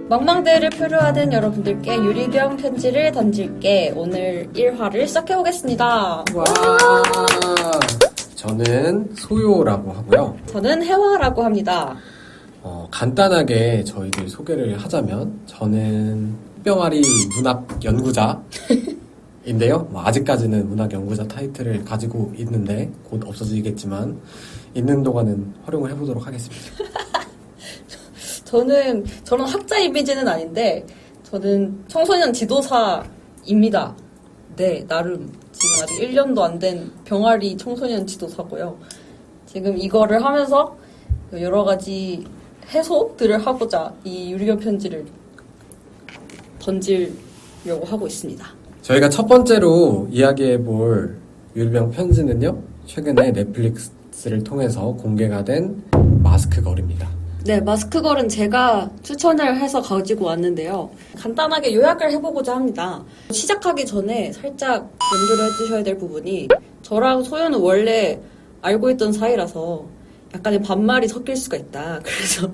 망망대해를 표류하는 여러분들께 유리병 편지를 던질게. 오늘 1화를 시작해보겠습니다. 와. 저는 소요라고 하고요. 저는 혜화라고 합니다. 간단하게 저희들 소개를 하자면 저는 뿅아리 문학 연구자인데요. 아직까지는 문학 연구자 타이틀을 가지고 있는데 곧 없어지겠지만 있는 동안은 활용을 해보도록 하겠습니다. 저는 학자 이미지는 아닌데 저는 청소년 지도사입니다. 네, 나름 지금 아직 1년도 안 된 병아리 청소년 지도사고요. 지금 이거를 하면서 여러 가지 해소들을 하고자 이 유리병 편지를 던지려고 하고 있습니다. 저희가 첫 번째로 이야기해볼 유리병 편지는요. 최근에 넷플릭스를 통해서 공개가 된 마스크걸입니다. 네, 마스크걸은 제가 추천을 해서 가지고 왔는데요. 간단하게 요약을 해보고자 합니다. 시작하기 전에 살짝 염두를 해주셔야 될 부분이 저랑 소연은 원래 알고 있던 사이라서 약간의 반말이 섞일 수가 있다. 그래서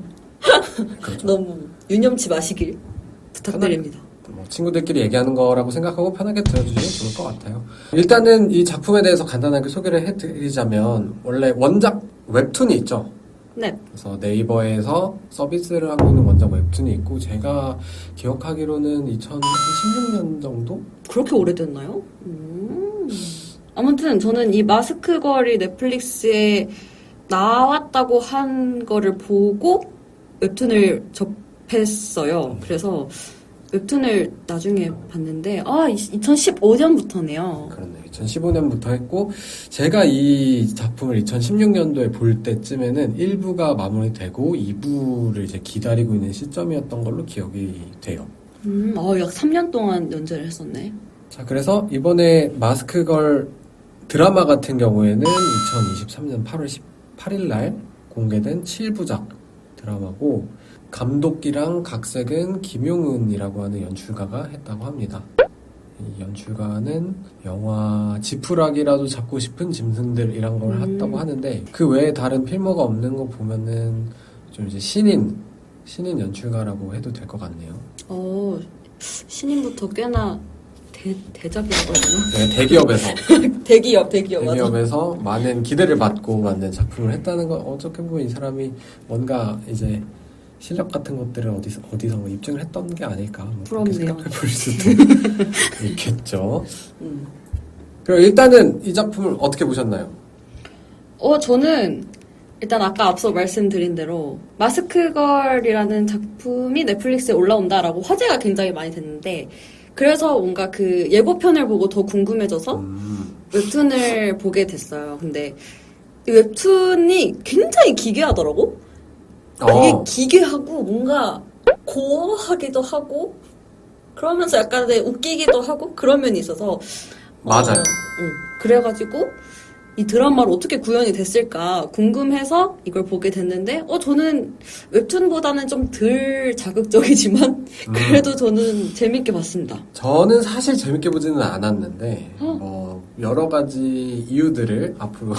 그렇죠. 너무 유념치 마시길 부탁드립니다. 친구들끼리 얘기하는 거라고 생각하고 편하게 들어주시면 좋을 것 같아요. 일단은 이 작품에 대해서 간단하게 소개를 해드리자면 원래 원작 웹툰이 있죠. 네. 그래서 네이버에서 서비스를 하고 있는 원작 웹툰이 있고 제가 기억하기로는 2016년 정도? 그렇게 오래됐나요? 아무튼 저는 이 마스크걸이 넷플릭스에 나왔다고 한 거를 보고 웹툰을 접했어요. 그래서 웹툰을 나중에 봤는데 2015년부터네요. 그렇네. 2015년부터 했고 제가 이 작품을 2016년도에 볼 때쯤에는 1부가 마무리되고 2부를 이제 기다리고 있는 시점이었던 걸로 기억이 돼요. 약 3년 동안 연재를 했었네. 자, 그래서 이번에 마스크걸 드라마 같은 경우에는 2023년 8월 18일 날 공개된 7부작 드라마고 감독이랑 각색은 김용은이라고 하는 연출가가 했다고 합니다. 이 연출가는 영화 지푸라기라도 잡고 싶은 짐승들이란 걸 했다고 하는데 그 외에 다른 필모가 없는 거 보면은 좀 이제 신인 연출가라고 해도 될 것 같네요. 신인부터 꽤나 대작이라고 해야 되나? 네, 대기업에서 대기업에서 많은 기대를 받고 만든 작품을 했다는 건 어떻게 보면 이 사람이 뭔가 이제 실력 같은 것들을 어디서 뭐 입증을 했던 게 아닐까 그렇게 생각해 볼 수도 있겠죠. 그럼 일단은 이 작품을 어떻게 보셨나요? 저는 일단 아까 앞서 말씀드린 대로 마스크걸이라는 작품이 넷플릭스에 올라온다라고 화제가 굉장히 많이 됐는데 그래서 뭔가 그 예고편을 보고 더 궁금해져서 웹툰을 보게 됐어요. 근데 이 웹툰이 굉장히 기괴하더라고. 되게 기괴하고 뭔가 고어하기도 하고 그러면서 약간 웃기기도 하고 그런 면이 있어서 맞아요. 그래가지고 이 드라마로 어떻게 구현이 됐을까 궁금해서 이걸 보게 됐는데 저는 웹툰보다는 좀 덜 자극적이지만 그래도 저는 재밌게 봤습니다. 저는 사실 재밌게 보지는 않았는데 여러 가지 이유들을 앞으로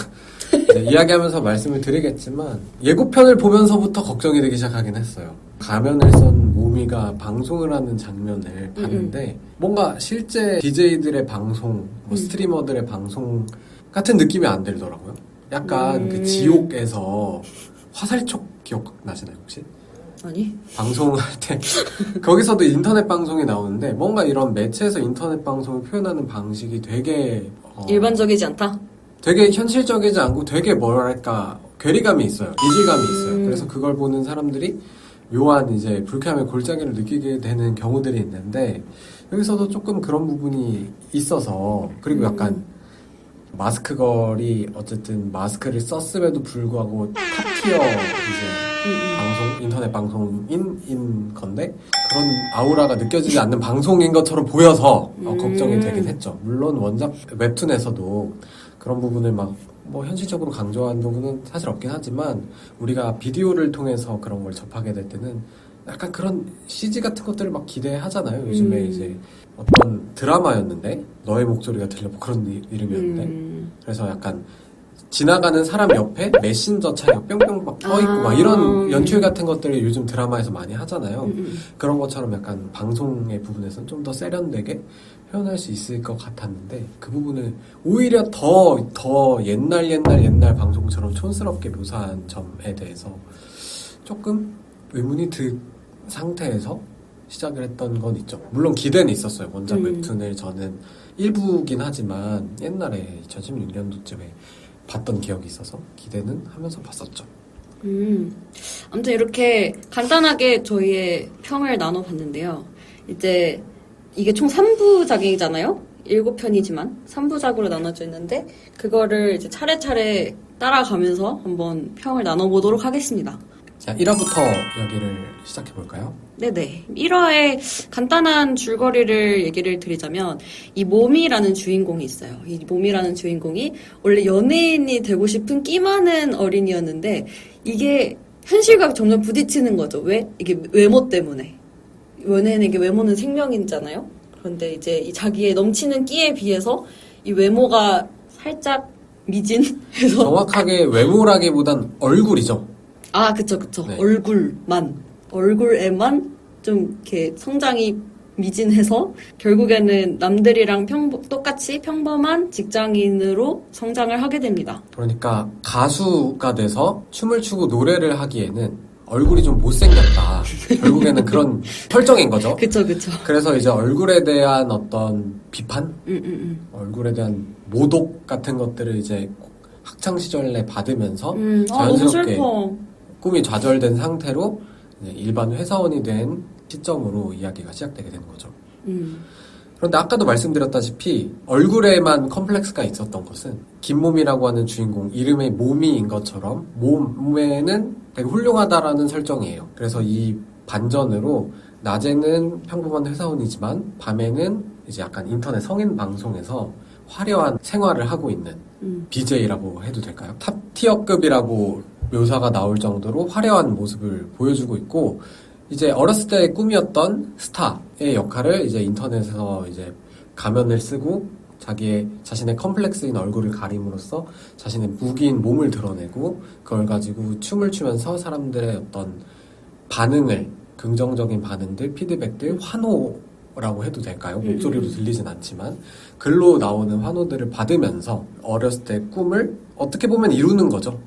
이야기하면서 말씀을 드리겠지만 예고편을 보면서부터 걱정이 되기 시작하긴 했어요. 가면을 쓴 모미가 방송을 하는 장면을 봤는데 뭔가 실제 DJ들의 방송, 스트리머들의 방송 같은 느낌이 안 들더라고요. 약간 그 지옥에서 화살촉 기억나시나요 혹시? 아니? 방송할 때 거기서도 인터넷 방송이 나오는데 뭔가 이런 매체에서 인터넷 방송을 표현하는 방식이 되게 일반적이지 않다? 되게 현실적이지 않고 되게 뭐랄까 괴리감이 있어요. 이질감이 있어요. 그래서 그걸 보는 사람들이 묘한 이제 불쾌함의 골짜기를 느끼게 되는 경우들이 있는데 여기서도 조금 그런 부분이 있어서 그리고 약간 마스크걸이 어쨌든 마스크를 썼음에도 불구하고 탑티어 이제 인터넷 방송인 건데 그런 아우라가 느껴지지 않는 방송인 것처럼 보여서 걱정이 되긴 했죠. 물론 원작 웹툰에서도 그런 부분을 막 뭐 현실적으로 강조한 부분은 사실 없긴 하지만 우리가 비디오를 통해서 그런 걸 접하게 될 때는 약간 그런 CG 같은 것들을 막 기대하잖아요. 요즘에 이제 어떤 드라마였는데 너의 목소리가 들려 뭐 그런 이름이었는데 그래서 약간 지나가는 사람 옆에 메신저 창이 뿅뿅 막 떠있고 막 이런 연출 같은 것들을 요즘 드라마에서 많이 하잖아요. 그런 것처럼 약간 방송의 부분에서는 좀 더 세련되게 표현할 수 있을 것 같았는데 그 부분을 오히려 더 옛날 방송처럼 촌스럽게 묘사한 점에 대해서 조금 의문이 든 상태에서 시작을 했던 건 있죠. 물론 기대는 있었어요. 원작 웹툰을 저는 일부긴 하지만 옛날에 2016년도쯤에 봤던 기억이 있어서 기대는 하면서 봤었죠. 아무튼 이렇게 간단하게 저희의 평을 나눠봤는데요. 이제 이게 총 3부작이잖아요? 7편이지만 3부작으로 나눠져 있는데 그거를 이제 차례차례 따라가면서 한번 평을 나눠보도록 하겠습니다. 자, 1화부터 여기를 시작해볼까요? 네네. 1화의 간단한 줄거리를 얘기를 드리자면 이 몸이라는 주인공이 있어요. 이 몸이라는 주인공이 원래 연예인이 되고 싶은 끼 많은 어린이였는데 이게 현실과 점점 부딪히는 거죠. 왜? 이게 외모 때문에. 연예인에게 외모는 생명이잖아요. 그런데 이제 이 자기의 넘치는 끼에 비해서 이 외모가 살짝 미진해서 정확하게 외모라기보단 얼굴이죠. 아, 그쵸. 네. 얼굴에만 좀 이렇게 성장이 미진해서 결국에는 남들이랑 똑같이 평범한 직장인으로 성장을 하게 됩니다. 그러니까 가수가 돼서 춤을 추고 노래를 하기에는 얼굴이 좀 못생겼다. 결국에는 그런 설정인 거죠. 그쵸. 그래서 이제 얼굴에 대한 어떤 비판? 얼굴에 대한 모독 같은 것들을 이제 학창시절에 받으면서 너무 자연스럽게 슬퍼. 꿈이 좌절된 상태로 이제 일반 회사원이 된 시점으로 이야기가 시작되게 되는 거죠. 그런데 아까도 말씀드렸다시피 얼굴에만 컴플렉스가 있었던 것은 김몸이라고 하는 주인공 이름의 몸이인 것처럼 몸에는 되게 훌륭하다라는 설정이에요. 그래서 이 반전으로 낮에는 평범한 회사원이지만 밤에는 이제 약간 인터넷 성인 방송에서 화려한 생활을 하고 있는 BJ라고 해도 될까요? 탑티어급이라고 묘사가 나올 정도로 화려한 모습을 보여주고 있고 이제 어렸을 때의 꿈이었던 스타의 역할을 이제 인터넷에서 이제 가면을 쓰고 자신의 컴플렉스인 얼굴을 가림으로써 자신의 무기인 몸을 드러내고 그걸 가지고 춤을 추면서 사람들의 어떤 반응을 긍정적인 반응들, 피드백들, 환호라고 해도 될까요? 목소리로 들리진 않지만 글로 나오는 환호들을 받으면서 어렸을 때 꿈을 어떻게 보면 이루는 거죠.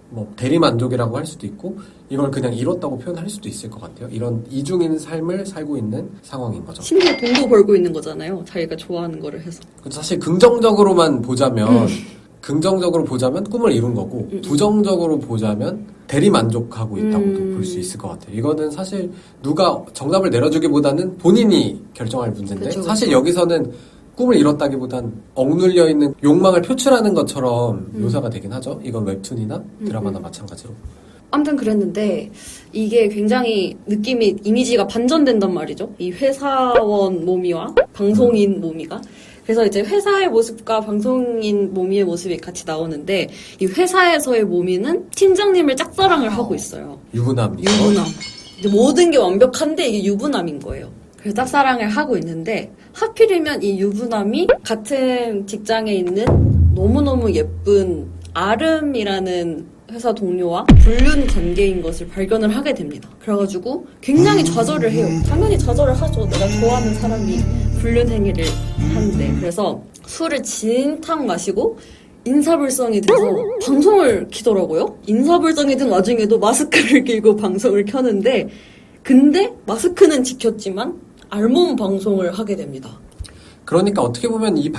뭐 대리만족이라고 할 수도 있고 이걸 그냥 이뤘다고 표현할 수도 있을 것 같아요. 이런 이중인 삶을 살고 있는 상황인 거죠. 심지어 돈도 벌고 있는 거잖아요. 자기가 좋아하는 거를 해서. 사실 긍정적으로만 보자면 꿈을 이룬 거고 부정적으로 보자면 대리만족하고 있다고도 볼 수 있을 것 같아요. 이거는 사실 누가 정답을 내려주기보다는 본인이 결정할 문제인데 그쵸. 사실 여기서는 꿈을 이뤘다기보단 억눌려 있는 욕망을 표출하는 것처럼 묘사가 되긴 하죠. 이건 웹툰이나 드라마나 마찬가지로. 아무튼 그랬는데 이게 굉장히 느낌이 이미지가 반전된단 말이죠. 이 회사원 몸이와 방송인 몸이가. 그래서 이제 회사의 모습과 방송인 몸이의 모습이 같이 나오는데 이 회사에서의 몸이는 팀장님을 짝사랑을 하고 있어요. 유부남이죠. 유부남. 이제 모든 게 완벽한데 이게 유부남인 거예요. 그래서 짝사랑을 하고 있는데 하필이면 이 유부남이 같은 직장에 있는 너무너무 예쁜 아름이라는 회사 동료와 불륜 관계인 것을 발견을 하게 됩니다. 그래가지고 굉장히 좌절을 해요. 당연히 좌절을 하죠. 내가 좋아하는 사람이 불륜 행위를 하는데. 그래서 술을 진탕 마시고 인사불성이 돼서 방송을 키더라고요. 인사불성이 든 와중에도 마스크를 끼고 방송을 켜는데 근데 마스크는 지켰지만 알몸 방송을 하게 됩니다. 그러니까 어떻게 보면 이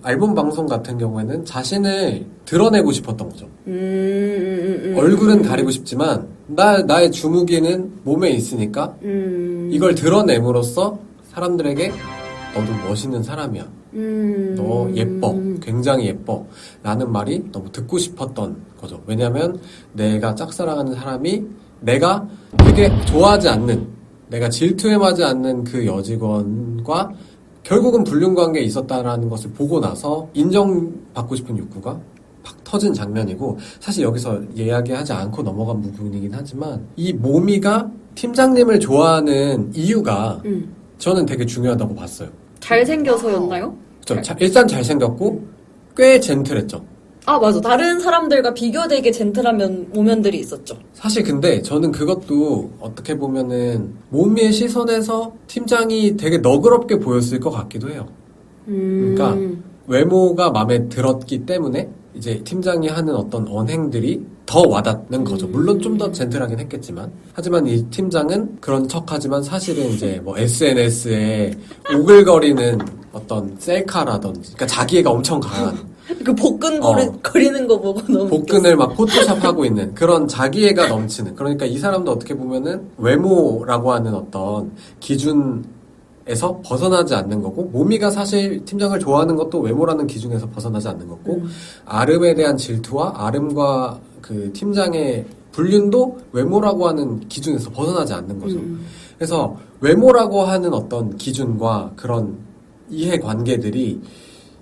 앨범 방송 같은 경우에는 자신을 드러내고 싶었던 거죠. 얼굴은 가리고 싶지만, 나의 주무기는 몸에 있으니까, 이걸 드러냄으로써 사람들에게 너도 멋있는 사람이야. 너 예뻐. 굉장히 예뻐. 라는 말이 너무 듣고 싶었던 거죠. 왜냐면 내가 짝사랑하는 사람이 내가 되게 좋아하지 않는, 내가 질투해하지 않는 그 여직원과 결국은 불륜관계에 있었다라는 것을 보고 나서 인정받고 싶은 욕구가 팍 터진 장면이고 사실 여기서 이야기하지 않고 넘어간 부분이긴 하지만 이 모미가 팀장님을 좋아하는 이유가 저는 되게 중요하다고 봤어요. 잘생겨서였나요? 일단 잘생겼고 꽤 젠틀했죠. 맞아. 다른 사람들과 비교되게 젠틀한 모면들이 있었죠. 사실 근데 저는 그것도 어떻게 보면은 모미의 시선에서 팀장이 되게 너그럽게 보였을 것 같기도 해요. 그러니까 외모가 마음에 들었기 때문에 이제 팀장이 하는 어떤 언행들이 더 와닿는 거죠. 물론 좀 더 젠틀하긴 했겠지만. 하지만 이 팀장은 그런 척 하지만 사실은 이제 뭐 SNS에 오글거리는 어떤 셀카라든지, 그러니까 자기애가 엄청 강한. 그 복근 거리는 거 보고 너무 복근을 막 포토샵 하고 있는 그런 자기애가 넘치는. 그러니까 이 사람도 어떻게 보면은 외모라고 하는 어떤 기준에서 벗어나지 않는 거고, 모미가 사실 팀장을 좋아하는 것도 외모라는 기준에서 벗어나지 않는 거고, 아름에 대한 질투와 아름과 그 팀장의 불륜도 외모라고 하는 기준에서 벗어나지 않는 거죠. 그래서 외모라고 하는 어떤 기준과 그런 이해관계들이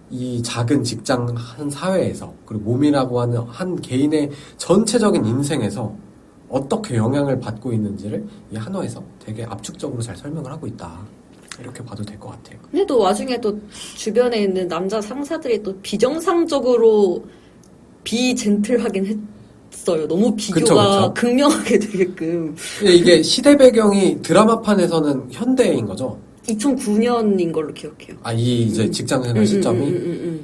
이 작은 직장 한 사회에서, 그리고 몸이라고 하는 한 개인의 전체적인 인생에서 어떻게 영향을 받고 있는지를 이 한화에서 되게 압축적으로 잘 설명을 하고 있다. 이렇게 봐도 될 것 같아요. 근데 또 와중에 또 주변에 있는 남자 상사들이 또 비정상적으로 비젠틀하긴 했어요. 너무 비교가 그쵸. 극명하게 되게끔. 근데 이게 시대 배경이 드라마판에서는 현대인 거죠. 2009년인 걸로 기억해요. 이 이제 직장 생활 시점이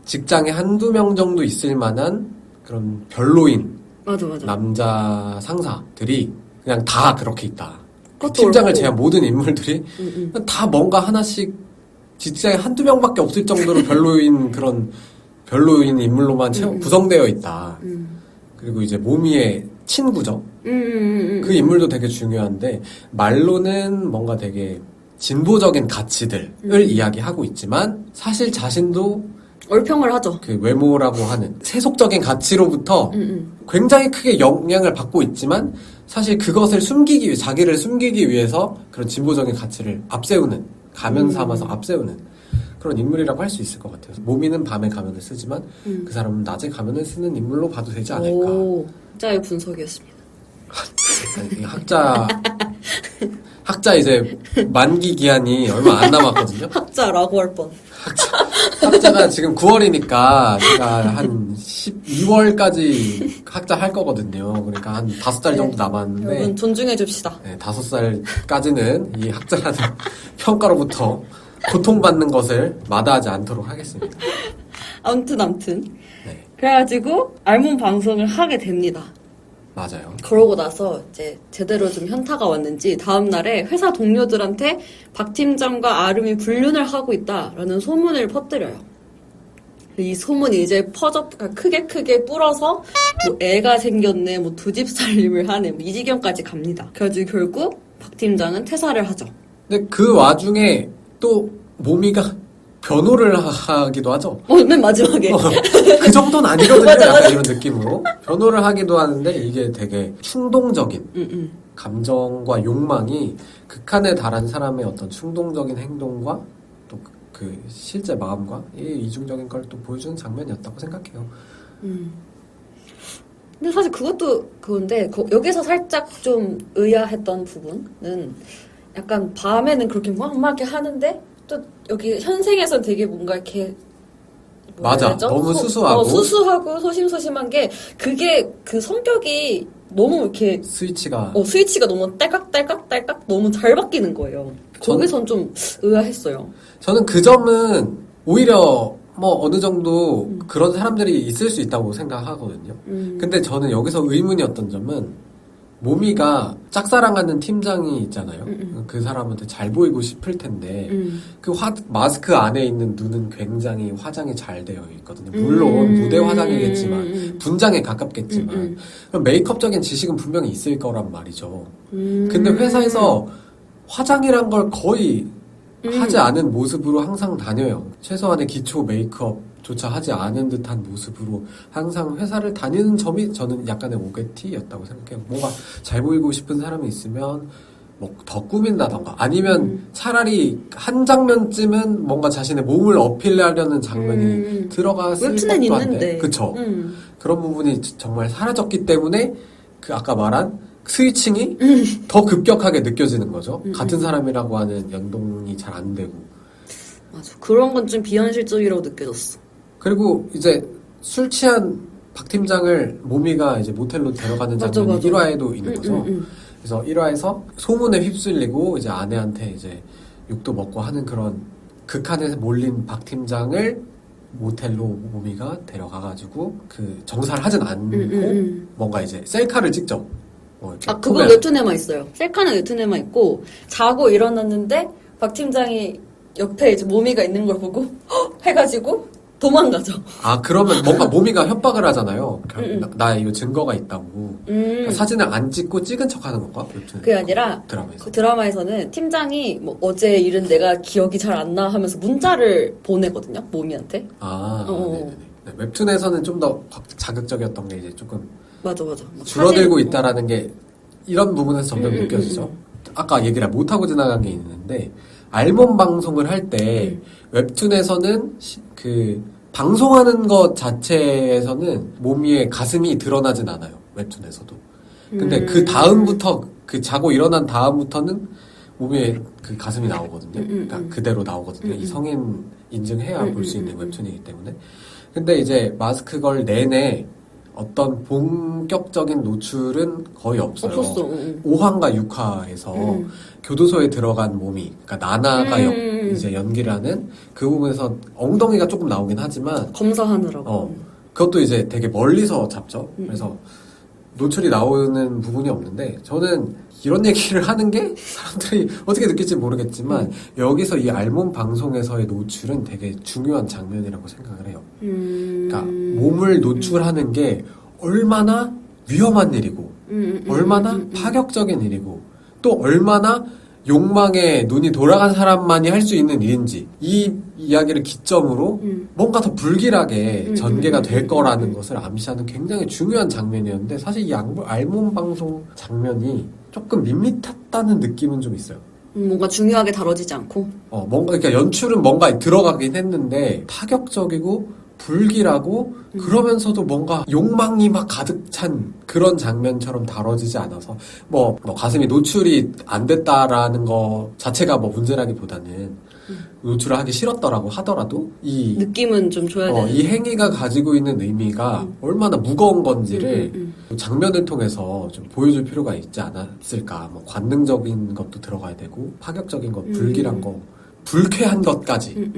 직장에 한두 명 정도 있을 만한 그런 별로인 맞아. 남자 상사들이 그냥 다 그렇게 있다. 그것도 팀장을 옳고. 제한 모든 인물들이 다 뭔가 하나씩 직장에 한두 명밖에 없을 정도로 별로인 인물로만 구성되어 있다. 그리고 이제 모미의 친구죠. 그 인물도 되게 중요한데, 말로는 뭔가 되게 진보적인 가치들을 이야기하고 있지만 사실 자신도 얼평을 하죠. 그 외모라고 하는 세속적인 가치로부터 굉장히 크게 영향을 받고 있지만 사실 그것을 자기를 숨기기 위해서 그런 진보적인 가치를 앞세우는, 가면 삼아서 앞세우는 그런 인물이라고 할 수 있을 것 같아요. 모미는 밤에 가면을 쓰지만 그 사람은 낮에 가면을 쓰는 인물로 봐도 되지 않을까. 진짜의 분석이었습니다. 학자 이제 만기 기한이 얼마 안 남았거든요. 학자라고 할 뻔. 학자가 지금 9월이니까 제가 한 12월까지 학자 할 거거든요. 그러니까 한 5달 정도 남았는데, 여러분 존중해 줍시다. 네, 5살까지는 이 학자라는 평가로부터 고통받는 것을 마다하지 않도록 하겠습니다. 아무튼. 네, 그래가지고 알몸 방송을 하게 됩니다. 맞아요. 그러고 나서 이제 제대로 좀 현타가 왔는지 다음날에 회사 동료들한테 박 팀장과 아름이 불륜을 하고 있다라는 소문을 퍼뜨려요. 이 소문이 이제 크게 불어서 뭐 애가 생겼네, 뭐 두 집 살림을 하네, 뭐 이 지경까지 갑니다. 그래가지고 결국 박 팀장은 퇴사를 하죠. 근데 그 와중에 또 모미가 변호를 하기도 하죠. 맨 마지막에. 그 정도는 아니거든요. 맞아. 약간 이런 느낌으로. 변호를 하기도 하는데 이게 되게 충동적인 감정과 욕망이 극한에 달한 사람의 어떤 충동적인 행동과 또 그 실제 마음과 이중적인 걸 또 보여주는 장면이었다고 생각해요. 근데 사실 그것도 그건데 여기서 살짝 좀 의아했던 부분은 약간 밤에는 그렇게 막막하게 하는데 또 여기 현생에서는 되게 뭔가 이렇게 맞아. 너무 수수하고. 수수하고 소심소심한 게 그게 그 성격이 너무 이렇게 스위치가 너무 딸깍딸깍 너무 잘 바뀌는 거예요. 거기선 좀 의아했어요. 저는 그 점은 오히려 뭐 어느 정도 그런 사람들이 있을 수 있다고 생각하거든요. 근데 저는 여기서 의문이었던 점은 모미가 짝사랑하는 팀장이 있잖아요. 그 사람한테 잘 보이고 싶을 텐데 그 마스크 안에 있는 눈은 굉장히 화장이 잘 되어 있거든요. 물론 무대 화장이겠지만 분장에 가깝겠지만 그럼 메이크업적인 지식은 분명히 있을 거란 말이죠. 근데 회사에서 화장이란 걸 거의 하지 않은 모습으로 항상 다녀요. 최소한의 기초 메이크업조차 하지 않은 듯한 모습으로 항상 회사를 다니는 점이 저는 약간의 오게티였다고 생각해요. 뭔가 잘 보이고 싶은 사람이 있으면 뭐 더 꾸민다던가 아니면 차라리 한 장면쯤은 뭔가 자신의 몸을 어필하려는 장면이 들어갔을 웹툰엔 법도 한데 있는데. 그쵸? 그런 부분이 정말 사라졌기 때문에 그 아까 말한 스위칭이 더 급격하게 느껴지는 거죠. 같은 사람이라고 하는 연동이 잘 안 되고. 맞아. 그런 건 좀 비현실적이라고 느껴졌어. 그리고 이제 술 취한 박 팀장을 모미가 이제 모텔로 데려가는 맞아, 장면이 맞아. 1화에도 있는 거죠. 그래서 1화에서 소문에 휩쓸리고 이제 아내한테 이제 욕도 먹고 하는 그런 극한에서 몰린 박 팀장을 모텔로 모미가 데려가가지고 그 정사를 하진 않고 뭔가 이제 셀카를 찍죠. 이렇게 아, 그거 폰에. 웹툰에만 있어요. 셀카는 웹툰에만 있고, 자고 일어났는데, 박 팀장이 옆에 이제 모미가 있는 걸 보고, 헉! 해가지고, 도망가죠. 아, 그러면 뭔가 모미가 협박을 하잖아요. 나 이거 증거가 있다고. 그러니까 사진을 안 찍고 찍은 척 하는 건가? 그게 아니라, 드라마에서. 그 드라마에서는 팀장이 뭐 어제 일은 내가 기억이 잘 안 나 하면서 문자를 보내거든요. 모미한테. 아, 어. 네네네. 네, 웹툰에서는 좀 더 자극적이었던 게 이제 조금 맞아, 맞아. 막 줄어들고 사진- 있다라는 게 이런 부분에서 점점 느껴지죠. 아까 얘기를 못하고 지나간 게 있는데, 알몸 방송을 할 때 웹툰에서는 그 방송하는 것 자체에서는 모미의 가슴이 드러나진 않아요. 웹툰에서도. 근데 그 다음부터 그 자고 일어난 다음부터는 모미의 그 가슴이 나오거든요. 그러니까 그대로 나오거든요. 이 성인 인증해야 볼 수 있는 웹툰이기 때문에. 근데 이제 마스크걸 내내 어떤 본격적인 노출은 거의 없어요. 없었어. 5화인가 6화에서 교도소에 들어간 모미, 그러니까 나나가 이제 연기를 하는 그 부분에서 엉덩이가 조금 나오긴 하지만 검사하느라고. 그것도 이제 되게 멀리서 잡죠. 그래서 노출이 나오는 부분이 없는데 저는 이런 얘기를 하는 게 사람들이 어떻게 느낄지 모르겠지만 여기서 이 알몸 방송에서의 노출은 되게 중요한 장면이라고 생각을 해요. 그러니까 몸을 노출하는 게 얼마나 위험한 일이고 얼마나 파격적인 일이고 또 얼마나 욕망에 눈이 돌아간 사람만이 할 수 있는 일인지 이 이야기를 기점으로 뭔가 더 불길하게 전개가 될 거라는 것을 암시하는 굉장히 중요한 장면이었는데 사실 이 알몸 방송 장면이 조금 밋밋했다는 느낌은 좀 있어요. 뭔가 중요하게 다뤄지지 않고. 뭔가 그러니까 연출은 뭔가 들어가긴 했는데 파격적이고 불길하고 그러면서도 뭔가 욕망이 막 가득 찬 그런 장면처럼 다뤄지지 않아서 뭐 가슴이 노출이 안 됐다라는 거 자체가 뭐 문제라기보다는 노출을 하기 싫었더라고 하더라도 이 느낌은 좀 줘야 되는. 이 행위가 가지고 있는 의미가 얼마나 무거운 건지를 장면을 통해서 좀 보여줄 필요가 있지 않았을까. 뭐 관능적인 것도 들어가야 되고 파격적인 것, 불길한 거, 불쾌한 것까지.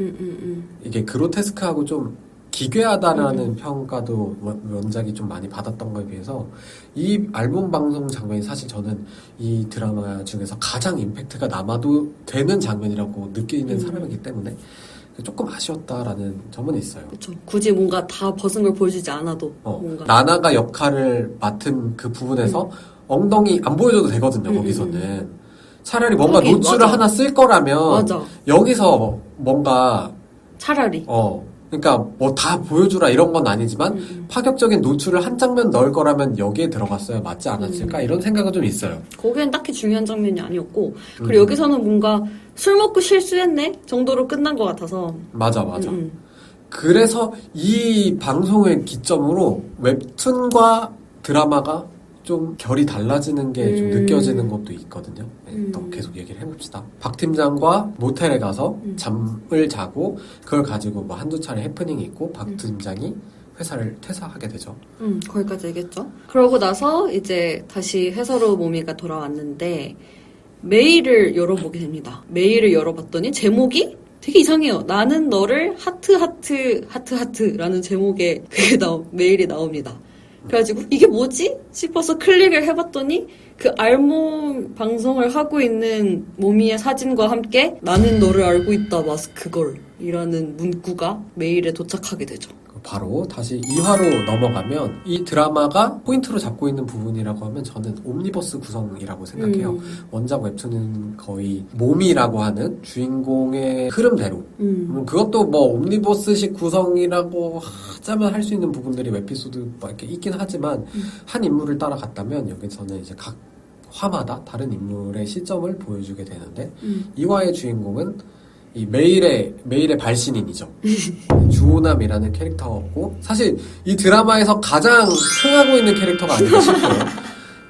이게 그로테스크하고 좀 기괴하다라는 평가도 원작이 좀 많이 받았던 거에 비해서 이 앨범 방송 장면이 사실 저는 이 드라마 중에서 가장 임팩트가 남아도 되는 장면이라고 느끼는 사람이기 때문에 조금 아쉬웠다라는 점은 있어요. 그렇죠. 굳이 뭔가 다 벗은 걸 보여주지 않아도 뭔가. 나나가 역할을 맡은 그 부분에서 엉덩이 안 보여줘도 되거든요. 거기서는 차라리 뭔가 하긴, 노출을 맞아. 하나 쓸 거라면 맞아. 여기서 뭔가 차라리. 그러니까 뭐 다 보여주라 이런 건 아니지만 파격적인 노출을 한 장면 넣을 거라면 여기에 들어갔어야 맞지 않았을까 이런 생각은 좀 있어요. 거기엔 딱히 중요한 장면이 아니었고 그리고 여기서는 뭔가 술 먹고 실수했네 정도로 끝난 것 같아서. 맞아. 그래서 이 방송을 기점으로 웹툰과 드라마가 좀 결이 달라지는 게 좀 느껴지는 것도 있거든요. 또 계속 얘기를 해봅시다. 박 팀장과 모텔에 가서 잠을 자고 그걸 가지고 뭐 한두 차례 해프닝이 있고 박 팀장이 회사를 퇴사하게 되죠. 거기까지 얘기했죠. 그러고 나서 이제 다시 회사로 모미가 돌아왔는데 메일을 열어보게 됩니다. 메일을 열어봤더니 제목이 되게 이상해요. 나는 너를 하트라는 제목의 메일이 나옵니다. 그래가지고 이게 뭐지? 싶어서 클릭을 해봤더니 그 알몸 방송을 하고 있는 모미의 사진과 함께 나는 너를 알고 있다 마스크걸 이라는 문구가 메일에 도착하게 되죠. 바로 다시 2화로 넘어가면 이 드라마가 포인트로 잡고 있는 부분이라고 하면 저는 옴니버스 구성이라고 생각해요. 원작 웹툰은 거의 모미라고 하는 주인공의 흐름대로 그것도 뭐 옴니버스식 구성이라고 하자면 할 수 있는 부분들이 웹피소드 뭐 이렇게 있긴 하지만 한 인물을 따라갔다면 여기서는 이제 각 화마다 다른 인물의 시점을 보여주게 되는데 2화의 주인공은 이 메일의 발신인이죠. 주호남이라는 캐릭터였고 사실 이 드라마에서 가장 흥하고 있는 캐릭터가 아닌가 싶어요.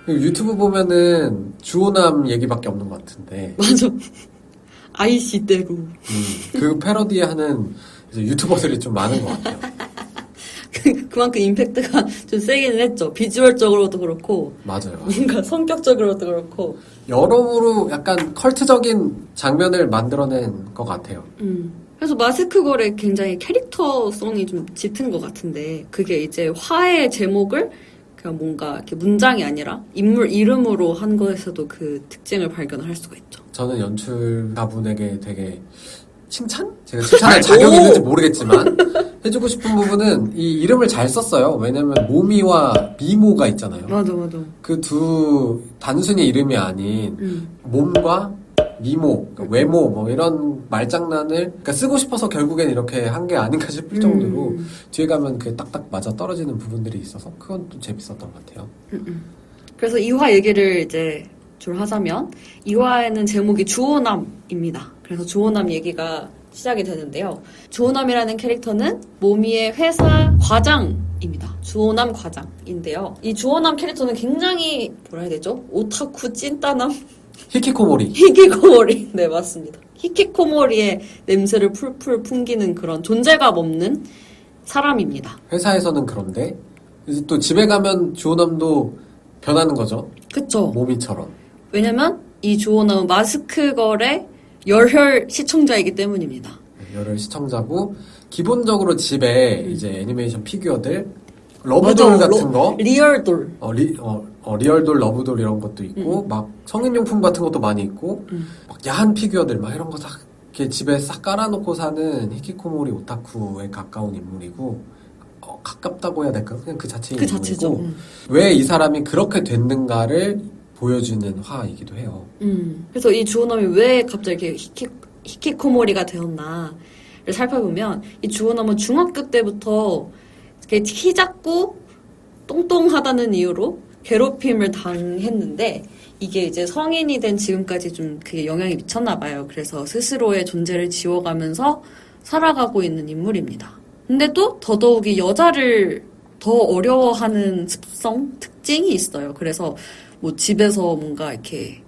유튜브 보면은 주호남 얘기밖에 없는 것 같은데. 맞아. 아이씨대로. 그 패러디하는 이제 유튜버들이 좀 많은 것 같아요. 그만큼 임팩트가 좀 세기는 했죠. 비주얼적으로도 그렇고, 맞아요. 뭔가 성격적으로도 그렇고. 여러모로 약간 컬트적인 장면을 만들어낸 것 같아요. 그래서 마스크걸의 굉장히 캐릭터성이 좀 짙은 것 같은데, 그게 이제 화의 제목을 그냥 뭔가 이렇게 문장이 아니라 인물 이름으로 한 거에서도 그 특징을 발견을 할 수가 있죠. 저는 연출가분에게 되게 칭찬? 제가 칭찬할 자격이 있는지 모르겠지만 해주고 싶은 부분은 이 이름을 잘 썼어요. 왜냐면 모미와 미모가 있잖아요. 맞아. 그 두 단순히 이름이 아닌 몸과 미모, 그러니까 외모 뭐 이런 말장난을 그러니까 쓰고 싶어서 결국엔 이렇게 한 게 아닌가 싶을 정도로 뒤에 가면 그 딱딱 맞아 떨어지는 부분들이 있어서 그건 또 재밌었던 것 같아요. 그래서 이화 얘기를 이제 줄 하자면 이화에는 제목이 주호남입니다. 그래서 주호남 얘기가 시작이 되는데요. 주호남이라는 캐릭터는 모미의 회사 과장입니다. 주호남 과장인데요. 이 주호남 캐릭터는 굉장히 뭐라 해야 되죠? 오타쿠 찐따남? 히키코모리. 히키코모리. 네, 맞습니다. 히키코모리의 냄새를 풀풀 풍기는 그런 존재감 없는 사람입니다. 회사에서는 그런데 이제 또 집에 가면 주호남도 변하는 거죠. 그쵸? 모미처럼. 왜냐면 이 주호남은 마스크걸의 열혈 시청자이기 때문입니다. 열혈 시청자고 기본적으로 집에 이제 애니메이션 피규어들 러브돌 같은 거 리얼돌. 리얼돌, 러브돌 이런 것도 있고 막 성인용품 같은 것도 많이 있고 막 야한 피규어들 막 이런 거 다 이렇게 집에 싹 깔아놓고 사는 히키코모리 오타쿠에 가까운 인물이고 가깝다고 해야 될까요? 그냥 그 자체인 그 인물이고 자체죠. 왜 이 사람이 그렇게 됐는가를 보여주는 화이기도 해요. 그래서 이 주호남이 왜 갑자기 이렇게 히키코모리가 되었나를 살펴보면 이 주호남은 중학교 때부터 이렇게 키 작고 똥똥하다는 이유로 괴롭힘을 당했는데 이게 이제 성인이 된 지금까지 좀 그게 영향이 미쳤나 봐요. 그래서 스스로의 존재를 지워가면서 살아가고 있는 인물입니다. 근데 또 더더욱이 여자를 더 어려워하는 습성, 특징이 있어요. 그래서 뭐 집에서 뭔가 이렇게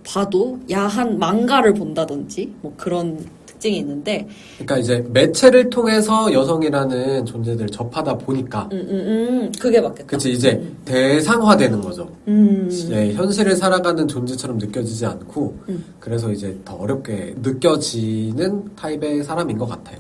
봐도 야한 망가를 본다든지 뭐 그런 특징이 있는데 그러니까 이제 매체를 통해서 여성이라는 존재들을 접하다 보니까 그게 맞겠다. 그치 이제 대상화되는 거죠. 이제 현실을 살아가는 존재처럼 느껴지지 않고 그래서 이제 더 어렵게 느껴지는 타입의 사람인 것 같아요.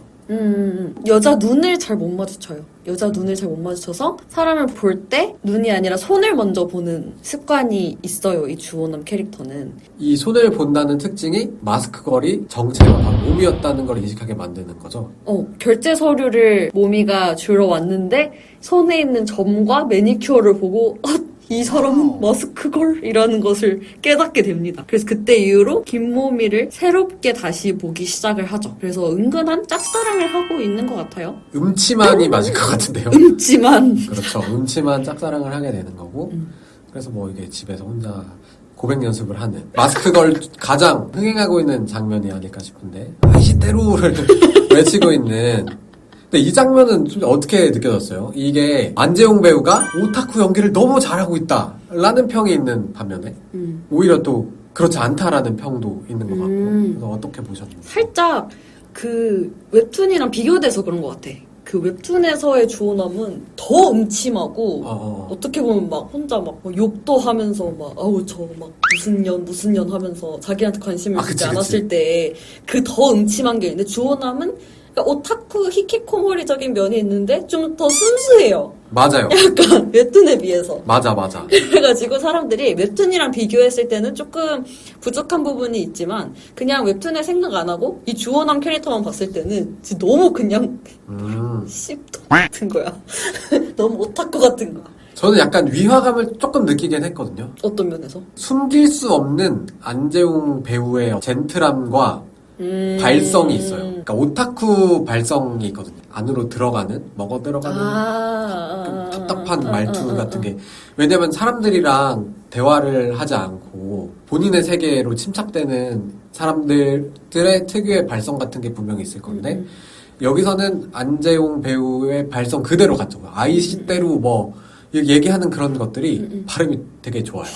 여자 눈을 잘 못 마주쳐요. 여자 눈을 잘 못 마주쳐서 사람을 볼 때 눈이 아니라 손을 먼저 보는 습관이 있어요. 이 주호남 캐릭터는. 이 손을 본다는 특징이 마스크걸이 정체가 바로 몸이었다는 걸 인식하게 만드는 거죠. 결제 서류를 모미가 주러 왔는데 손에 있는 점과 매니큐어를 보고 이 사람은 마스크걸이라는 것을 깨닫게 됩니다. 그래서 그때 이후로 김모미를 새롭게 다시 보기 시작을 하죠. 그래서 은근한 짝사랑을 하고 있는 것 같아요. 음치만이 맞을 것 같은데요. 음치만. 그렇죠. 음치만 짝사랑을 하게 되는 거고 그래서 뭐 이게 집에서 혼자 고백 연습을 하는 마스크걸 가장 흥행하고 있는 장면이 아닐까 싶은데 아이시테루를 외치고 있는 근데 이 장면은 좀 어떻게 느껴졌어요? 이게 안재용 배우가 오타쿠 연기를 너무 잘하고 있다 라는 평이 있는 반면에 오히려 또 그렇지 않다라는 평도 있는 것 같고 그래서 어떻게 보셨나요? 살짝 그 웹툰이랑 비교돼서 그런 것 같아. 그 웹툰에서의 주호남은 더 음침하고 어떻게 보면 막 혼자 막 욕도 하면서 막 아우 저 막 무슨 년 하면서 자기한테 관심을 주지 않았을 때 그 더 음침한 게 있는데 주호남은 그러니까 오타쿠 히키코모리적인 면이 있는데 좀 더 순수해요. 맞아요. 약간 웹툰에 비해서. 맞아. 그래가지고 사람들이 웹툰이랑 비교했을 때는 조금 부족한 부분이 있지만 그냥 웹툰에 생각 안 하고 이 주호남 캐릭터만 봤을 때는 진짜 너무 그냥 씹도 같은 거야. 너무 오타쿠 같은 거야. 저는 약간 위화감을 조금 느끼긴 했거든요. 어떤 면에서? 숨길 수 없는 안재용 배우의 젠틀함과 발성이 있어요. 그러니까 오타쿠 발성이 있거든요. 안으로 들어가는, 먹어 들어가는 답답한 말투 같은 게. 왜냐면 사람들이랑 대화를 하지 않고 본인의 세계로 침착되는 사람들의 특유의 발성 같은 게 분명히 있을 건데 여기서는 안재용 배우의 발성 그대로 갔죠. 아이시대로 뭐 얘기하는 그런 것들이 발음이 되게 좋아요.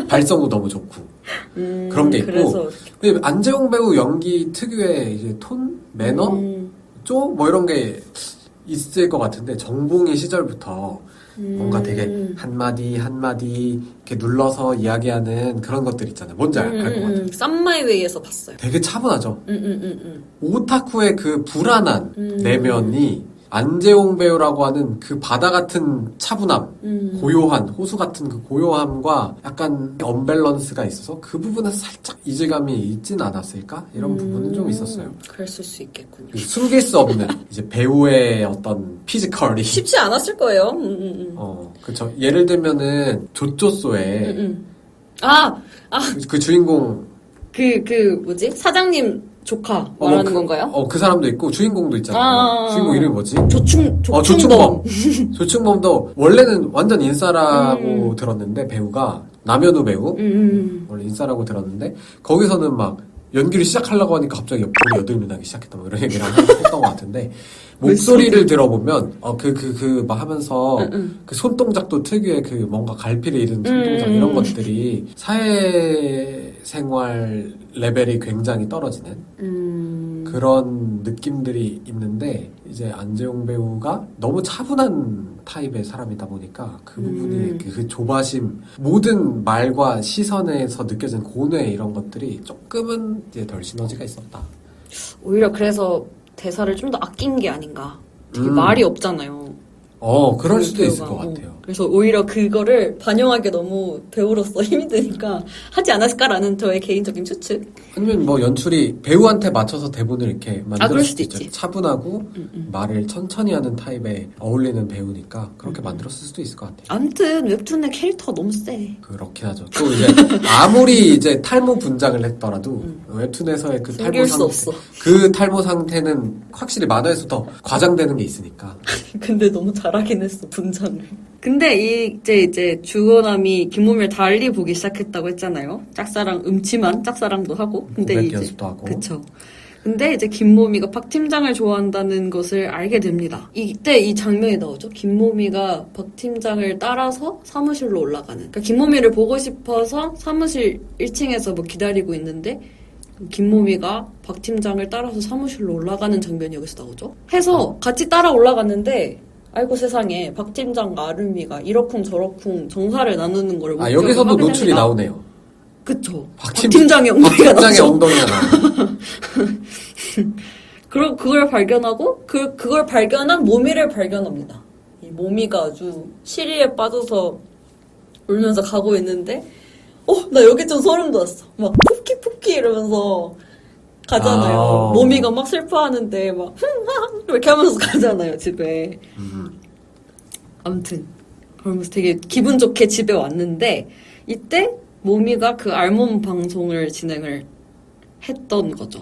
발성도 너무 좋고 그런 게 있고. 근데 안재용 배우 연기 특유의 이제 톤, 매너, 뭐 이런 게 있을 것 같은데 정봉이 시절부터 뭔가 되게 한마디 한마디 이렇게 눌러서 이야기하는 그런 것들 있잖아요. 뭔지 알 것 같아요. 썸마이웨이에서 봤어요. 되게 차분하죠. 오타쿠의 그 불안한 내면이 안재홍 배우라고 하는 그 바다 같은 차분함, 고요한, 호수 같은 그 고요함과 약간 언밸런스가 있어서 그 부분에서 살짝 이질감이 있진 않았을까? 이런 부분은 좀 있었어요. 그랬을 수 있겠군요. 숨길 수 없는 이제 배우의 어떤 피지컬이. 쉽지 않았을 거예요. 그쵸. 예를 들면은 조조소에 그 주인공 뭐지? 사장님 조카 말하는 건가요? 그 사람도 있고 주인공도 있잖아요. 주인공 이름이 뭐지? 조충범. 조충범도 원래는 완전 인싸라고 들었는데 배우가 남현우 배우 원래 인싸라고 들었는데 거기서는 막 연기를 시작하려고 하니까 갑자기 볼이 여드름이 나기 시작했다 뭐 이런 얘기를 했던 것 같은데 목소리를 들어보면 막 하면서 그 손동작도 특유의 그 뭔가 갈피를 잃은 손동작 이런 것들이 사회생활 레벨이 굉장히 떨어지는 그런 느낌들이 있는데 이제 안재홍 배우가 너무 차분한 타입의 사람이다 보니까 그 부분이 그 조바심 모든 말과 시선에서 느껴지는 고뇌 이런 것들이 조금은 이제 덜 시너지가 있었다. 오히려 그래서 대사를 좀 더 아낀 게 아닌가. 되게 말이 없잖아요. 그럴 수도 있을 것 같아요. 그래서 오히려 그거를 반영하기 너무 배우로서 힘이 드니까 하지 않았을까라는 저의 개인적인 추측. 아니면 뭐 연출이 배우한테 맞춰서 대본을 이렇게 그럴 만들 수도 수도 있죠. 있지. 차분하고 말을 천천히 하는 타입에 어울리는 배우니까 그렇게 만들었을 수도 있을 것 같아요. 아무튼 웹툰의 캐릭터가 너무 세. 그렇긴 하죠. 또 이제 아무리 이제 탈모 분장을 했더라도 웹툰에서의 그 탈모 숨길 수 상태, 없어. 그 탈모 상태는 확실히 만화에서 더 과장되는 게 있으니까. 근데 너무 잘하긴 했어, 분장을. 근데 이제 주호남이 김모미를 달리 보기 시작했다고 했잖아요. 짝사랑, 음침한 짝사랑도 하고. 근데 고백 이제 연습도 하고. 그쵸. 근데 이제 김모미가 박 팀장을 좋아한다는 것을 알게 됩니다. 이때 이 장면이 나오죠. 김모미가 박 팀장을 따라서 사무실로 올라가는. 그러니까 김모미를 보고 싶어서 사무실 1층에서 뭐 기다리고 있는데 김모미가 박 팀장을 따라서 사무실로 올라가는 장면이 여기서 나오죠. 해서 같이 따라 올라갔는데 아이고 세상에 박 팀장과 아름이가 이러쿵 저러쿵 정사를 나누는 걸 여기서도 노출이 나오네요. 그쵸. 박 팀장의 박 엉덩이가 팀장의 나오죠. 엉덩이가 나와요. 그럼 그걸 발견하고 그걸 발견한 모미를 발견합니다. 이 모미가 아주 시리에 빠져서 울면서 가고 있는데 나 여기 좀 소름 돋았어. 막 푸키 이러면서 가잖아요. 모미가 막 슬퍼하는데 막 이렇게 하면서 가잖아요, 집에. 아무튼 그러면서 되게 기분 좋게 집에 왔는데 이때 모미가 그 알몸 방송을 진행을 했던 거죠.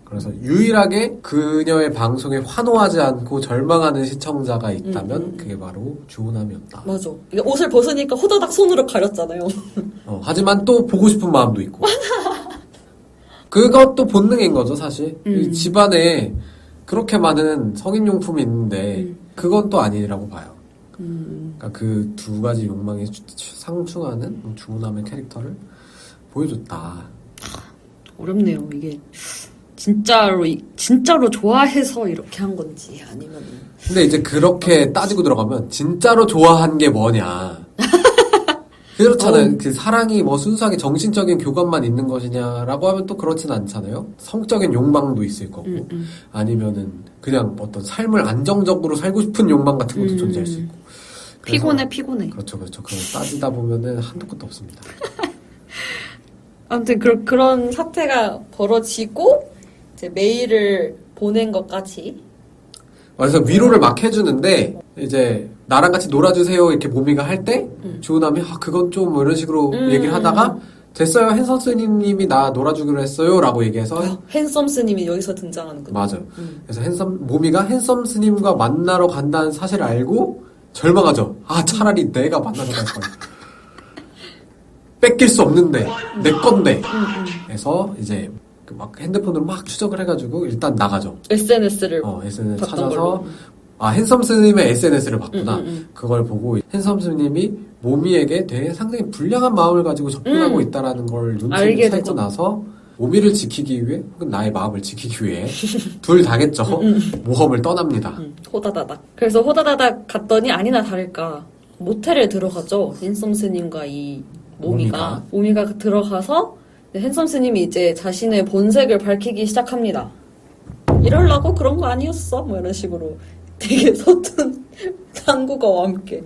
그래서 유일하게 그녀의 방송에 환호하지 않고 절망하는 시청자가 있다면 그게 바로 주호남이었다. 맞아. 옷을 벗으니까 호다닥 손으로 가렸잖아요. 하지만 또 보고 싶은 마음도 있고. 그것도 본능인 거죠, 사실. 이 집안에 그렇게 많은 성인용품이 있는데 그건 또 아니라고 봐요. 그러니까 그 두 가지 욕망이 상충하는 주호남의 캐릭터를 보여줬다. 어렵네요. 이게 진짜로 좋아해서 이렇게 한 건지 아니면 근데 이제 그렇게 따지고 들어가면 진짜로 좋아한 게 뭐냐. 그렇잖아요. 그 사랑이 뭐 순수하게 정신적인 교감만 있는 것이냐라고 하면 또 그렇진 않잖아요. 성적인 욕망도 있을 거고 아니면은 그냥 어떤 삶을 안정적으로 살고 싶은 욕망 같은 것도 존재할 수 있고. 피곤해. 그렇죠. 그걸 따지다 보면은 한도 끝도 없습니다. 아무튼 그런 사태가 벌어지고 이제 메일을 보낸 것까지. 그래서 위로를 막 해주는데 이제 나랑 같이 놀아주세요 이렇게 모미가 할 때 주호남이 그건 좀 이런 식으로 얘기를 하다가 됐어요 핸섬 스님이 나 놀아주기로 했어요 라고 얘기해서 핸섬 스님이 여기서 등장하는군요. 맞아요. 그래서 모미가 핸섬 스님과 만나러 간다는 사실을 알고 절망하죠. 차라리 내가 만나러 갈 거야. 뺏길 수 없는데 내 건데 해서 이제 막 핸드폰으로 막 추적을 해가지고 일단 나가죠. SNS를 SNS 찾아서 핸섬 스님의 SNS를 봤구나. 그걸 보고 핸섬 스님이 모미에게 되게 상당히 불량한 마음을 가지고 접근하고 있다라는 걸 눈치를 채고 나서 모미를 지키기 위해 혹은 나의 마음을 지키기 위해 둘 다겠죠. 모험을 떠납니다. 호다다닥. 그래서 호다다닥 갔더니 아니나 다를까 모텔에 들어가죠. 핸섬 스님과 이 모미가 들어가서 핸섬 스님이 이제 자신의 본색을 밝히기 시작합니다. 이러려고 그런 거 아니었어? 뭐 이런 식으로 되게 서툰 한국어와 함께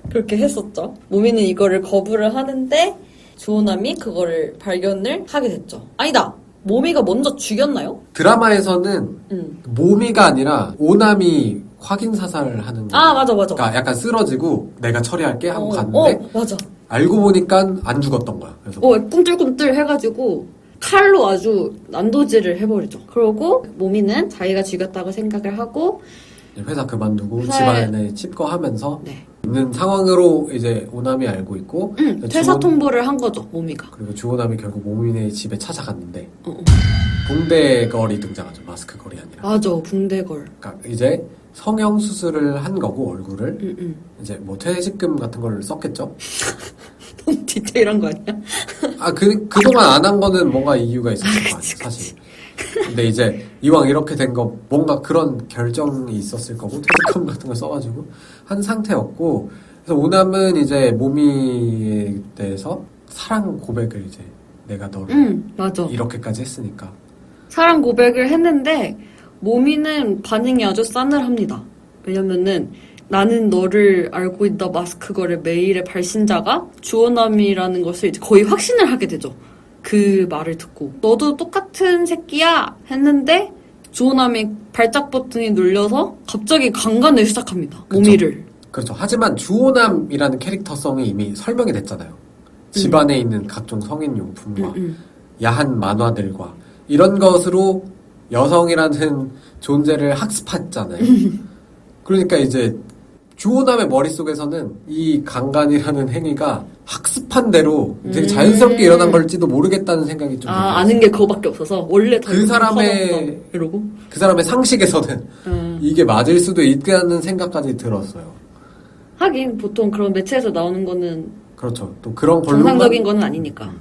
그렇게 했었죠. 모미는 이거를 거부를 하는데 주호남이 그거를 발견을 하게 됐죠. 아니다! 모미가 먼저 죽였나요? 드라마에서는 모미가 아니라 오남이 확인 사살을 하는 거예요. 아, 맞아. 그러니까 약간 쓰러지고 내가 처리할게 하고 갔는데 맞아. 알고 보니까 안 죽었던 거야. 그래서 꿈틀꿈틀 해가지고 칼로 아주 난도질을 해버리죠. 그러고 모미는 자기가 죽였다고 생각을 하고 회사 그만두고 회사에- 집안에 칩거하면서 네. 있는 상황으로 이제 오남이 알고 있고 퇴사 통보를 한 거죠, 모미가. 그리고 주호남이 결국 모미네 집에 찾아갔는데 어. 붕대걸이 등장하죠. 마스크걸이 아니라. 맞아, 붕대걸. 그러니까 이제 성형 수술을 한 거고 얼굴을 응. 이제 뭐 퇴직금 같은 걸 썼겠죠. 너무 디테일한 거 아니야? 아 그동안 안 한 거는 뭔가 이유가 있었을 거 아니야 사실. 근데 이제 이왕 이렇게 된 거 뭔가 그런 결정이 있었을 거고 퇴직금 같은 걸 써가지고 한 상태였고 그래서 오남은 이제 모미에 대해서 사랑 고백을 이제 내가 너를 맞아. 이렇게까지 했으니까 사랑 고백을 했는데 모미는 반응이 아주 싸늘합니다. 왜냐면은 나는 너를 알고 있다 마스크걸의 메일의 발신자가 주호남이라는 것을 이제 거의 확신을 하게 되죠. 그 말을 듣고 너도 똑같은 새끼야 했는데 주호남이 발작 버튼이 눌려서 갑자기 강간을 시작합니다. 그쵸. 모미를. 그렇죠. 하지만 주호남이라는 캐릭터성이 이미 설명이 됐잖아요. 집안에 있는 각종 성인용품과 야한 만화들과 이런 것으로 여성이라는 존재를 학습했잖아요. 그러니까 이제 주호남의 머릿속에서는 이 강간이라는 행위가 학습한 대로 되게 자연스럽게 일어난 걸지도 모르겠다는 생각이 좀 들어요. 아는 게 그거밖에 없어서 원래 다 그 이렇게 사람의- 커졌어. 이러고. 그 사람의 상식에서는 이게 맞을 수도 있다는 생각까지 들었어요. 하긴 보통 그런 매체에서 나오는 거는 그렇죠. 또 그런 걸로만 정상적인 거는 아니니까.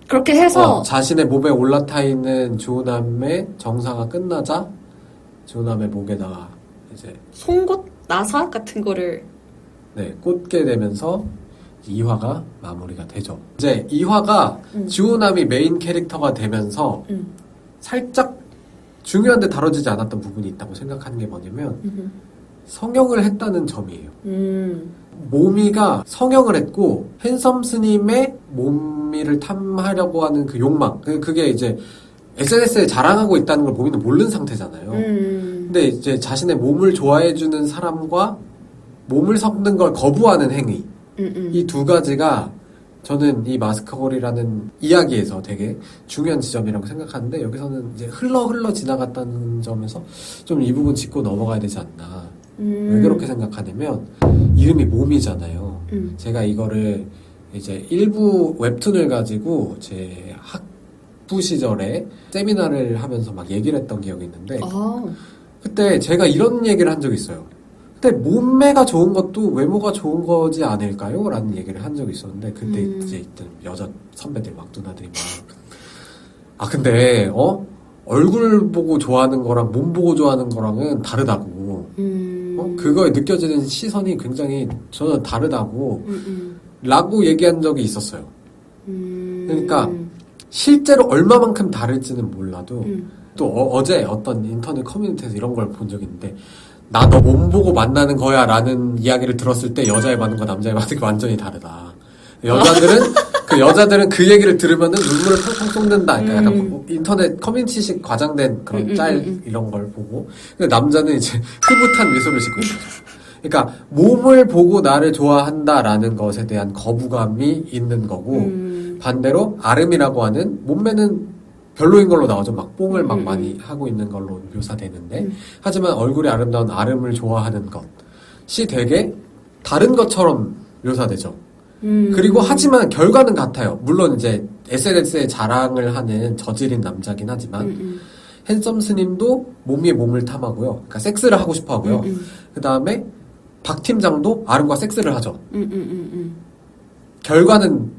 그렇게 해서 자신의 몸에 올라타 있는 주호남의 정사가 끝나자 주호남의 목에다가 이제 송곳 나사 같은 거를 꽂게 되면서 2화가 마무리가 되죠. 이제 2화가 주호남이 메인 캐릭터가 되면서 살짝 중요한데 다뤄지지 않았던 부분이 있다고 생각하는 게 뭐냐면 성형을 했다는 점이에요. 모미가 성형을 했고 핸섬 스님의 모미를 탐하려고 하는 그 욕망 그게 이제 SNS에 자랑하고 있다는 걸 모미는 모르는 상태잖아요. 근데 이제 자신의 몸을 좋아해주는 사람과 몸을 섞는 걸 거부하는 행위 이 두 가지가 저는 이 마스크걸이라는 이야기에서 되게 중요한 지점이라고 생각하는데 여기서는 이제 흘러 지나갔다는 점에서 좀 이 부분 짚고 넘어가야 되지 않나. 왜 그렇게 생각하냐면 이름이 몸이잖아요. 제가 이거를 이제 일부 웹툰을 가지고 제 학부 시절에 세미나를 하면서 막 얘기를 했던 기억이 있는데 그때 제가 이런 얘기를 한 적이 있어요. 근데 몸매가 좋은 것도 외모가 좋은 거지 않을까요? 라는 얘기를 한 적이 있었는데 그때 이제 있던 여자 선배들 막 누나들이 막 근데 얼굴 보고 좋아하는 거랑 몸 보고 좋아하는 거랑은 다르다고 그거에 느껴지는 시선이 굉장히 저는 다르다고 라고 얘기한 적이 있었어요. 그러니까 실제로 얼마만큼 다를지는 몰라도 또 어제 어떤 인터넷 커뮤니티에서 이런 걸 본 적이 있는데 나 너 몸 보고 만나는 거야 라는 이야기를 들었을 때 여자의 반응과 남자의 반응이 완전히 다르다. 여자들은 그 얘기를 들으면은 눈물을 펑펑 쏟는다. 그러니까 약간 뭐 인터넷 커뮤니티식 과장된 그런 짤 이런 걸 보고. 근데 남자는 이제 흐뭇한 미소를 짓고 있는 거죠. 그러니까 몸을 보고 나를 좋아한다라는 것에 대한 거부감이 있는 거고 반대로 아름이라고 하는 몸매는 별로인 걸로 나오죠. 막 뽕을 막 많이 하고 있는 걸로 묘사되는데 하지만 얼굴이 아름다운 아름을 좋아하는 것이 되게 다른 것처럼 묘사되죠. 그리고 하지만 결과는 같아요. 물론 이제 SNS에 자랑을 하는 저질인 남자긴 하지만 핸섬 스님도 몸 위에 몸을 탐하고요. 그러니까 섹스를 하고 싶어 하고요. 그 다음에 박 팀장도 아름과 섹스를 하죠. 결과는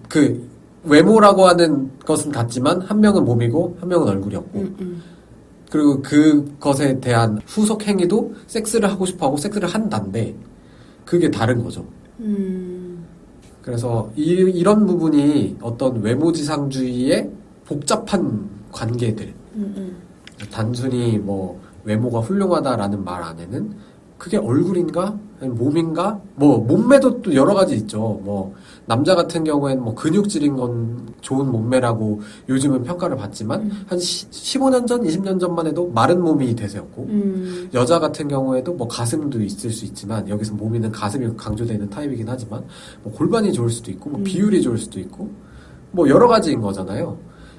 외모라고 하는 것은 같지만 한 명은 몸이고 한 명은 얼굴이었고 그리고 그것에 대한 후속 행위도 섹스를 하고 싶어하고 섹스를 한다는데 그게 다른 거죠. 그래서 이런 부분이 어떤 외모지상주의의 복잡한 관계들 단순히 뭐 외모가 훌륭하다라는 말 안에는 그게 얼굴인가? 아니면 몸인가? 뭐 몸매도 또 여러 가지 있죠. 뭐 남자 같은 경우에는 뭐 근육질인 건 좋은 몸매라고 요즘은 평가를 받지만 한 15년 전, 20년 전만 해도 마른 몸이 대세였고 여자 같은 경우에도 뭐 가슴도 있을 수 있지만 여기서 몸이는 가슴이 강조되는 타입이긴 하지만 뭐 골반이 좋을 수도 있고 뭐 비율이 좋을 수도 있고 뭐 여러 가지인 거잖아요.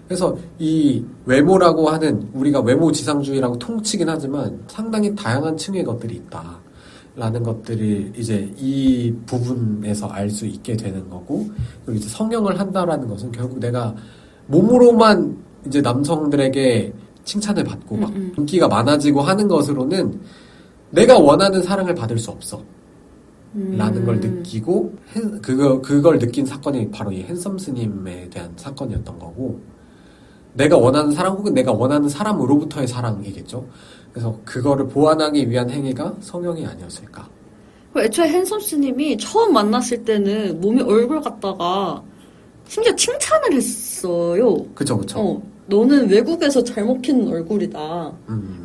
그래서 이 외모라고 하는 우리가 외모지상주의라고 통치긴 하지만 상당히 다양한 층의 것들이 있다라는 것들을 이제 이 부분에서 알 수 있게 되는 거고 그리고 이제 성형을 한다라는 것은 결국 내가 몸으로만 이제 남성들에게 칭찬을 받고 막 인기가 많아지고 하는 것으로는 내가 원하는 사랑을 받을 수 없어. 라는 걸 느끼고 그걸 느낀 사건이 바로 이 핸섬 스님에 대한 사건이었던 거고 내가 원하는 사랑 혹은 내가 원하는 사람으로부터의 사랑이겠죠. 그래서 그거를 보완하기 위한 행위가 성형이 아니었을까. 애초에 핸섬 스님이 처음 만났을 때는 몸이 얼굴 같다가 심지어 칭찬을 했어요. 그쵸. 너는 외국에서 잘못 키운 얼굴이다.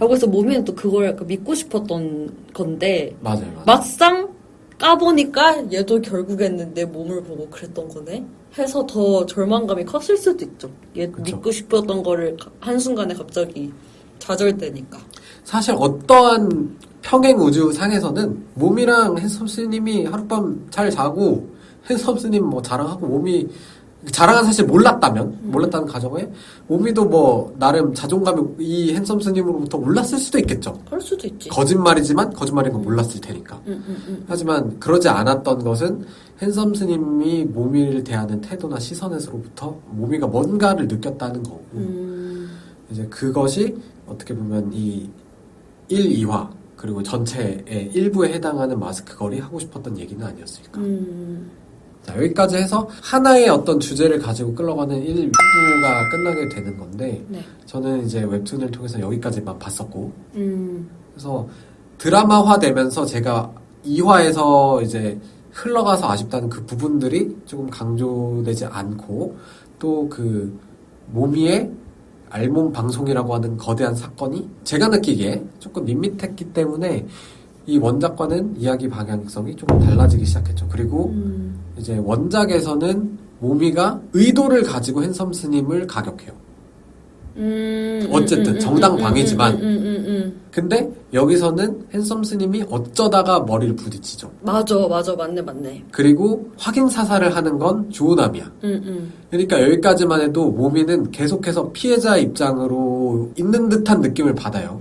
라고 해서 몸이는 또 그걸 약간 믿고 싶었던 건데 맞아요. 막상 까보니까 얘도 결국에는 내 몸을 보고 그랬던 거네 해서 더 절망감이 컸을 수도 있죠. 얘 그쵸. 믿고 싶었던 거를 한순간에 갑자기 좌절되니까. 사실 어떠한 평행 우주상에서는 몸이랑 핸섬 스님이 하룻밤 잘 자고 핸섬 스님 뭐 자랑하고 몸이 자랑은 사실 몰랐다는 가정에 몸이도 뭐 나름 자존감이 이 핸섬 스님으로부터 올랐을 수도 있겠죠. 그럴 수도 있지. 거짓말이지만 거짓말인 건 몰랐을 테니까. 하지만 그러지 않았던 것은 핸섬 스님이 모미를 대하는 태도나 시선에서로부터 모미가 뭔가를 느꼈다는 거고 이제 그것이 어떻게 보면 이 1, 2화 그리고 전체의 일부에 해당하는 마스크 걸이 하고 싶었던 얘기는 아니었을까. 자, 여기까지 해서 하나의 어떤 주제를 가지고 끌어가는 1부가 끝나게 되는 건데 네. 저는 이제 웹툰을 통해서 여기까지만 봤었고 그래서 드라마화 되면서 제가 2화에서 이제 흘러가서 아쉽다는 그 부분들이 조금 강조되지 않고 또 그 모미의 알몸 방송이라고 하는 거대한 사건이 제가 느끼기에 조금 밋밋했기 때문에 이 원작과는 이야기 방향성이 조금 달라지기 시작했죠. 그리고 이제 원작에서는 모미가 의도를 가지고 핸섬 스님을 가격해요. 어쨌든 정당방위지만 근데 여기서는 핸섬 스님이 어쩌다가 머리를 부딪히죠. 맞아 맞네. 그리고 확인 사살을 하는 건 조은함이야. 그러니까 여기까지만 해도 모미는 계속해서 피해자 입장으로 있는 듯한 느낌을 받아요.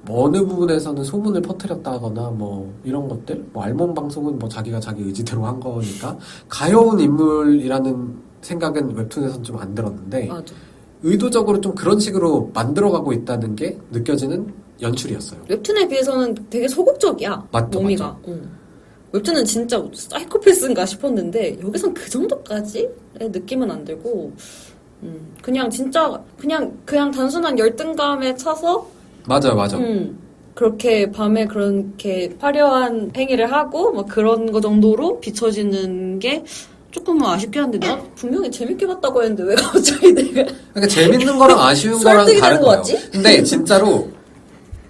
뭐 어느 부분에서는 소문을 퍼뜨렸다거나 뭐 이런 것들 뭐 알몸 방송은 뭐 자기가 자기 의지대로 한 거니까 가여운 인물이라는 생각은 웹툰에서는 좀 안 들었는데 맞아. 의도적으로 좀 그런 식으로 만들어가고 있다는 게 느껴지는 연출이었어요. 웹툰에 비해서는 되게 소극적이야. 맞죠, 모미가. 웹툰은 진짜 사이코패스인가 싶었는데 여기선 그 정도까지의 느낌은 안 들고 그냥 진짜 그냥 단순한 열등감에 차서 맞아. 그렇게 밤에 그렇게 화려한 행위를 하고 막 그런 거 정도로 비춰지는 게 조금은 아쉽긴 한데 나 분명히 재밌게 봤다고 했는데 왜 갑자기 내가 그러니까 재밌는 거랑 아쉬운 거랑 설득이 다른 되는 거 거예요. 같지? 근데 진짜로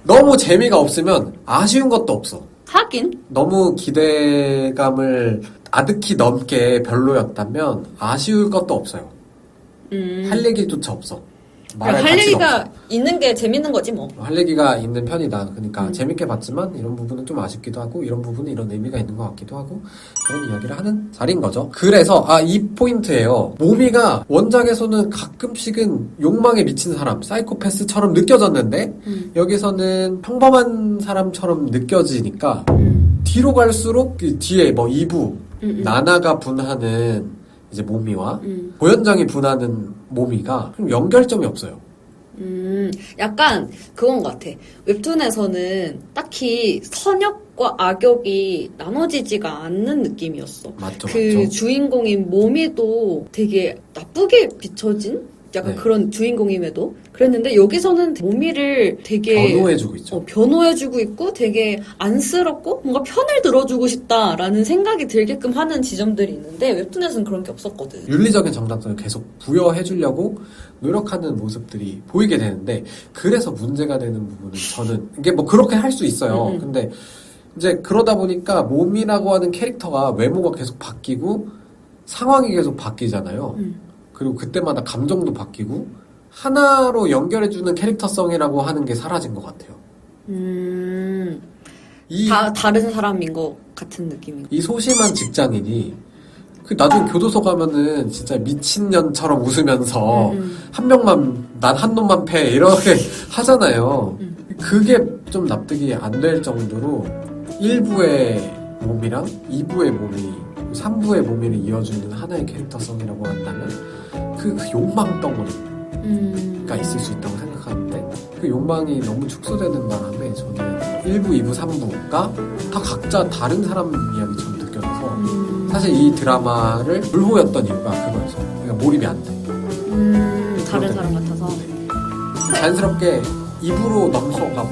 너무 재미가 없으면 아쉬운 것도 없어. 하긴 너무 기대감을 아득히 넘게 별로였다면 아쉬울 것도 없어요. 할 얘기조차 없어. 말할 할 가치가 얘기가 없어. 있는 게 재밌는 거지 뭐. 할 얘기가 있는 편이다. 그러니까 재밌게 봤지만 이런 부분은 좀 아쉽기도 하고 이런 부분은 이런 의미가 있는 것 같기도 하고 그런 이야기를 하는 자리인 거죠. 그래서 이 포인트예요. 모미가 원작에서는 가끔씩은 욕망에 미친 사람, 사이코패스처럼 느껴졌는데 여기서는 평범한 사람처럼 느껴지니까 뒤로 갈수록 그 뒤에 뭐 2부 나나가 분하는 이제 모미와 고현정이 분하는 모미가 좀 연결점이 없어요. 약간 그건 것 같아. 웹툰에서는 딱히 선역 악과 악역이 나눠지지가 않는 느낌이었어. 맞죠, 그 맞죠. 주인공인 모미도 되게 나쁘게 비춰진 약간 네. 그런 주인공임에도 그랬는데 여기서는 모미를 되게 변호해주고 있죠. 변호해주고 있고 되게 안쓰럽고 뭔가 편을 들어주고 싶다라는 생각이 들게끔 하는 지점들이 있는데 웹툰에서는 그런 게 없었거든. 윤리적인 정당성을 계속 부여해주려고 노력하는 모습들이 보이게 되는데, 그래서 문제가 되는 부분은 저는 이게 뭐 그렇게 할 수 있어요. 근데 이제 그러다 보니까 몸이라고 하는 캐릭터가 외모가 계속 바뀌고 상황이 계속 바뀌잖아요. 그리고 그때마다 감정도 바뀌고 하나로 연결해주는 캐릭터성이라고 하는 게 사라진 것 같아요. 이, 다른 사람인 것 같은 느낌이고. 이 소심한 직장인이 그 나중에 교도소 가면은 진짜 미친년처럼 웃으면서 한 명만 난 한 놈만 패 이렇게 하잖아요. 그게 좀 납득이 안 될 정도로 1부의 몸이랑 2부의 몸이 3부의 몸을 이어주는 하나의 캐릭터성이라고 한다면 그 욕망 덩어리가 있을 수 있다고 생각하는데, 그 욕망이 너무 축소되는 바람에 저는 1부, 2부, 3부가 다 각자 다른 사람 이야기처럼 느껴져서 사실 이 드라마를 불호였던 이유가 그거였어요. 그러니까 몰입이 안 돼. 다른 사람 같아서. 자연스럽게 2부로 넘어가고